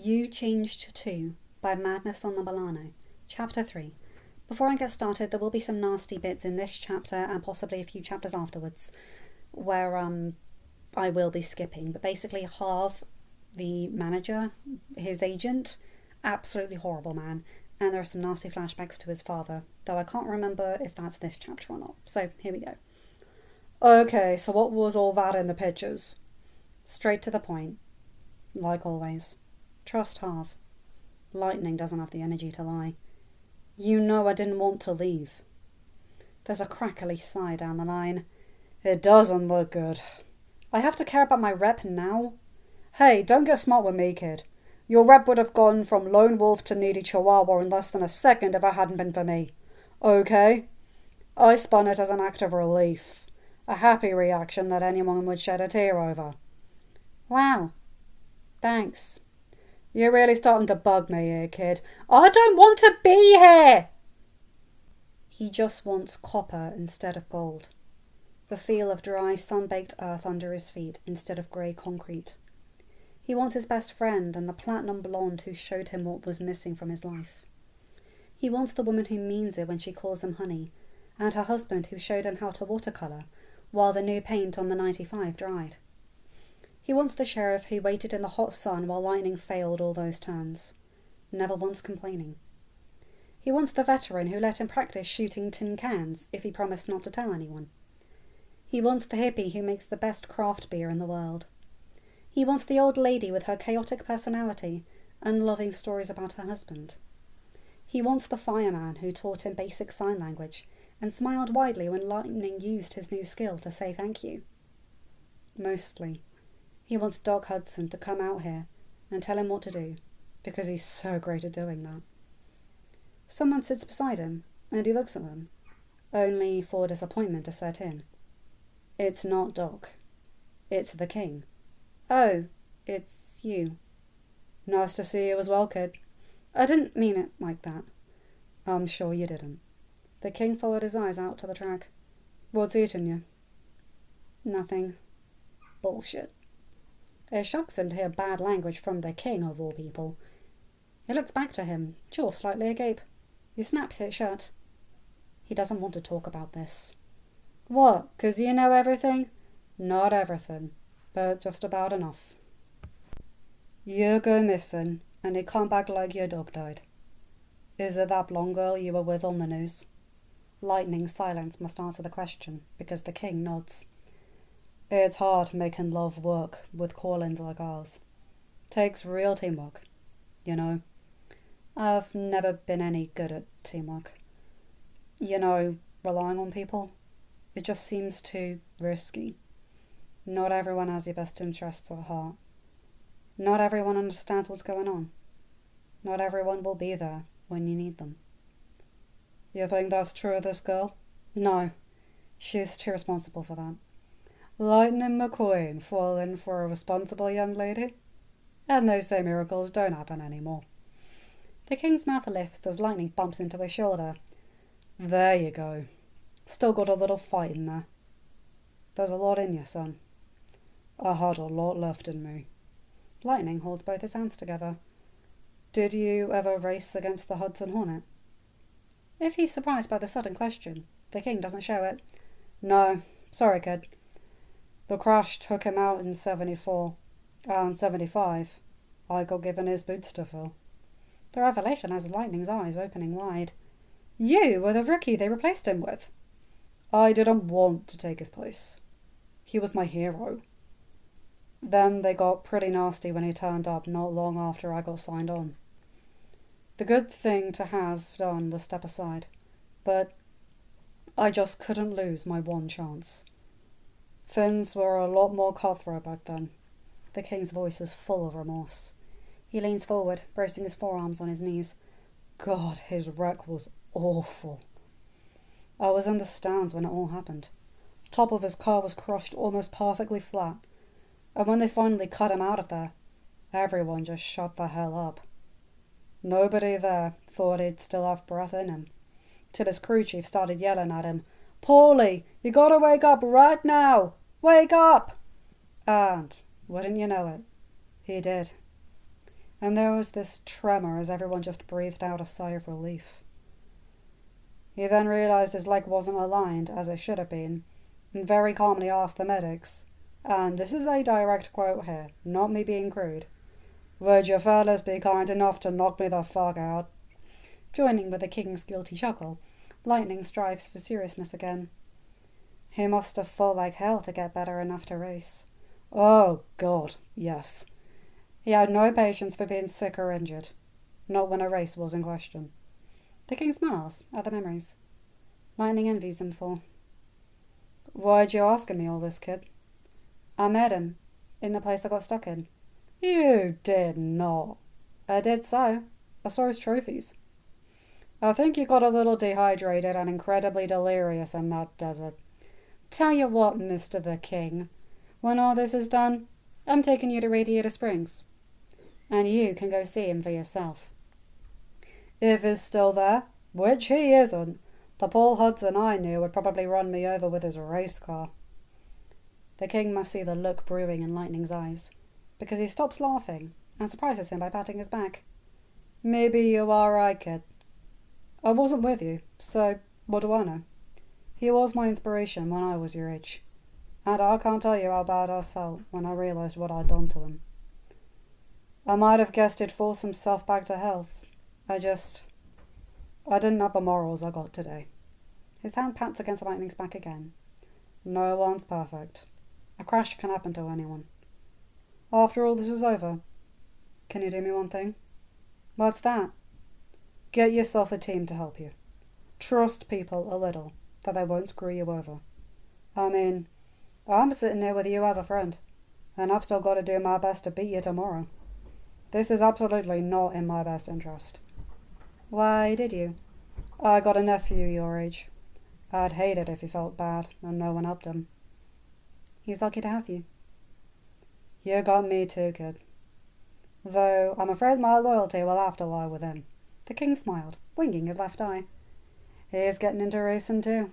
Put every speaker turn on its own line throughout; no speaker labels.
You Changed Too by Madness on the Milano, Chapter 3. Before I get started, there will be some nasty bits in this chapter and possibly a few chapters afterwards where I will be skipping. But basically, Harv, the manager, his agent, absolutely horrible man. And there are some nasty flashbacks to his father, though I can't remember if that's this chapter or not. So here we go. Okay, so what was all that in the pictures? Straight to the point, like always. Trust Harv. Lightning doesn't have the energy to lie. You know I didn't want to leave. There's a crackly sigh down the line. It doesn't look good. I have to care about my rep now? Hey, don't get smart with me, kid. Your rep would have gone from lone wolf to needy chihuahua in less than a second if it hadn't been for me. Okay? I spun it as an act of relief. A happy reaction that anyone would shed a tear over. Wow. Thanks. You're really starting to bug me here, kid. I don't want to be here! He just wants copper instead of gold. The feel of dry, sun-baked earth under his feet instead of grey concrete. He wants his best friend and the platinum blonde who showed him what was missing from his life. He wants the woman who means it when she calls him honey, and her husband who showed him how to watercolour while the new paint on the 95 dried. He wants the sheriff who waited in the hot sun while lightning failed all those turns, never once complaining. He wants the veteran who let him practice shooting tin cans if he promised not to tell anyone. He wants the hippie who makes the best craft beer in the world. He wants the old lady with her chaotic personality and loving stories about her husband. He wants the fireman who taught him basic sign language and smiled widely when Lightning used his new skill to say thank you. Mostly, he wants Doc Hudson to come out here and tell him what to do, because he's so great at doing that. Someone sits beside him, and he looks at them, only for disappointment to set in. It's not Doc. It's the King. Oh, it's you. Nice to see you as well, kid. I didn't mean it like that. I'm sure you didn't. The King followed his eyes out to the track. What's eating you? Nothing. Bullshit. It shocks him to hear bad language from the King, of all people. He looks back to him, jaw slightly agape. He snaps it shut. He doesn't want to talk about this. What, 'cause you know everything? Not everything, but just about enough. You go missing, and you come back like your dog died. Is it that blonde girl you were with on the news? Lightning's silence must answer the question, because the King nods. It's hard making love work with call-ins like ours. Takes real teamwork, you know. I've never been any good at teamwork. You know, relying on people. It just seems too risky. Not everyone has your best interests at heart. Not everyone understands what's going on. Not everyone will be there when you need them. You think that's true of this girl? No, she's too responsible for that. Lightning McQueen falling for a responsible young lady? And they say miracles don't happen anymore. The King's mouth lifts as Lightning bumps into his shoulder. There you go. Still got a little fight in there. There's a lot in you, son. I had a lot left in me. Lightning holds both his hands together. Did you ever race against the Hudson Hornet? If he's surprised by the sudden question, the King doesn't show it. No, sorry, kid. The crash took him out in 74, and 75. I got given his boots to fill. The revelation has Lightning's eyes opening wide. You were the rookie they replaced him with. I didn't want to take his place. He was my hero. Then they got pretty nasty when he turned up not long after I got signed on. The good thing to have done was step aside, but I just couldn't lose my one chance. Things were a lot more cutthroat back then. The King's voice is full of remorse. He leans forward, bracing his forearms on his knees. God, his wreck was awful. I was in the stands when it all happened. Top of his car was crushed almost perfectly flat. And when they finally cut him out of there, everyone just shut the hell up. Nobody there thought he'd still have breath in him, till his crew chief started yelling at him, Paulie, you gotta wake up right now! Wake up! And, wouldn't you know it, he did. and there was this tremor as everyone just breathed out a sigh of relief. He then realised his leg wasn't aligned as it should have been, and very calmly asked the medics, and this is a direct quote here, not me being crude, "Would you fellas be kind enough to knock me the fuck out?" Joining with the king's guilty chuckle, Lightning strives for seriousness again. He must have fought like hell to get better enough to race. Oh, God, yes. He had no patience for being sick or injured, not when a race was in question. The king smiles at the memories. Lightning envies him for. "Why'd you asking me all this, kid?" "I met him, in the place I got stuck in." "You did not." "I did so. I saw his trophies." "I think you got a little dehydrated and incredibly delirious in that desert. Tell you what, Mr. the King, when all this is done, I'm taking you to Radiator Springs, and you can go see him for yourself." "If he's still there, which he isn't, the Paul Hudson I knew would probably run me over with his race car." The king must see the look brewing in Lightning's eyes, because he stops laughing and surprises him by patting his back. "Maybe you are right, kid. I wasn't with you, so what do I know? He was my inspiration when I was your age, and I can't tell you how bad I felt when I realised what I'd done to him. I might have guessed he'd force himself back to health. I didn't have the morals I got today." His hand pats against Lightning's back again. "No one's perfect. A crash can happen to anyone. After all this is over, can you do me one thing?" "What's that?" "Get yourself a team to help you. Trust people a little, that they won't screw you over. I mean, I'm sitting here with you as a friend, and I've still got to do my best to beat you tomorrow. This is absolutely not in my best interest." "Why did you?" "I got a nephew your age. I'd hate it if he felt bad and no one helped him." "He's lucky to have you." "You got me too, kid. Though I'm afraid my loyalty will have to lie with him." The king smiled, winking his left eye. "He's getting into racing too."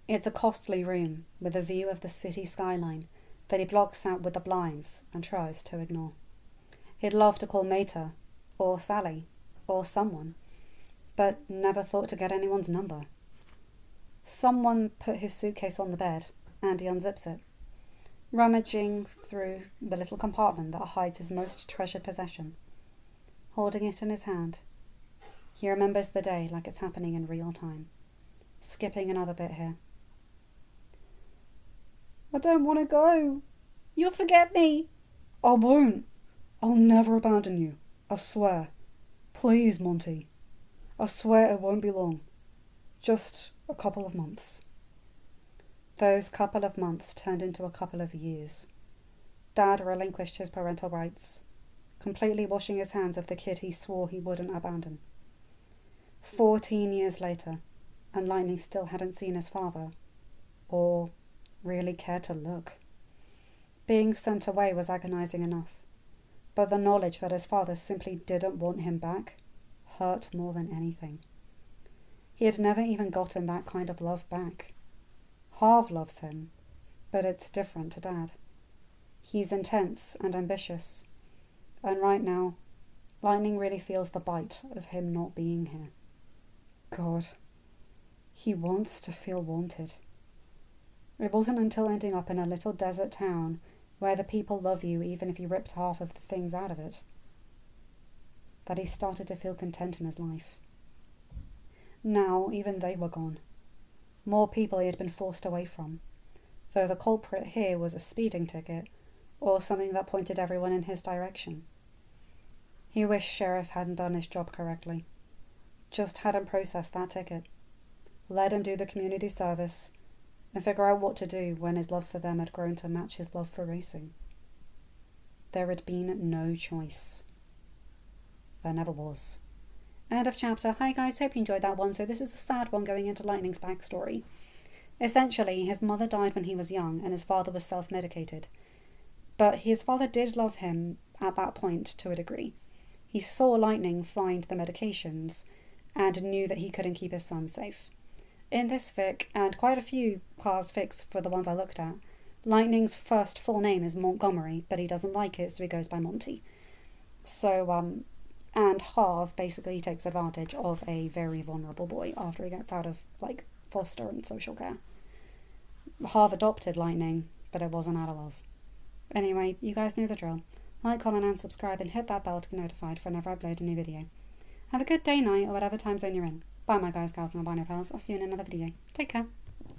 It's a costly room with a view of the city skyline that he blocks out with the blinds and tries to ignore. He'd love to call Mater, or Sally, or someone, but never thought to get anyone's number. Someone put his suitcase on the bed, and he unzips it, rummaging through the little compartment that hides his most treasured possession. Holding it in his hand, he remembers the day like it's happening in real time. Skipping another bit here. "I don't want to go. You'll forget me." "I won't. I'll never abandon you. I swear. Please, Monty. I swear it won't be long. Just a couple of months." Those couple of months turned into a couple of years. Dad relinquished his parental rights, completely washing his hands of the kid he swore he wouldn't abandon. 14 years later, and Lightning still hadn't seen his father, or really cared to look. Being sent away was agonizing enough, but the knowledge that his father simply didn't want him back hurt more than anything. He had never even gotten that kind of love back. Harv loves him, but it's different to Dad. He's intense and ambitious, and right now, Lightning really feels the bite of him not being here. God, he wants to feel wanted. It wasn't until ending up in a little desert town where the people love you even if you ripped half of the things out of it that he started to feel content in his life. Now, even they were gone. More people he had been forced away from, though the culprit here was a speeding ticket or something that pointed everyone in his direction. He wished Sheriff hadn't done his job correctly. Just hadn't processed that ticket. Let him do the community service and figure out what to do when his love for them had grown to match his love for racing. There had been no choice. There never was. End of chapter. Hi guys, hope you enjoyed that one. So this is a sad one going into Lightning's backstory. Essentially, his mother died when he was young and his father was self-medicated. But his father did love him at that point to a degree. He saw Lightning find the medications and knew that he couldn't keep his son safe. In this fic, and quite a few Cars fics for the ones I looked at, Lightning's first full name is Montgomery, but he doesn't like it, so he goes by Monty. So, and Harv basically takes advantage of a very vulnerable boy after he gets out of, like, foster and social care. Harv adopted Lightning, but it wasn't out of love. Anyway, you guys know the drill. Like, comment, and subscribe, and hit that bell to get notified whenever I upload a new video. Have a good day, night, or whatever time zone you're in. Bye, my guys, gals, and albino pals. I'll see you in another video. Take care.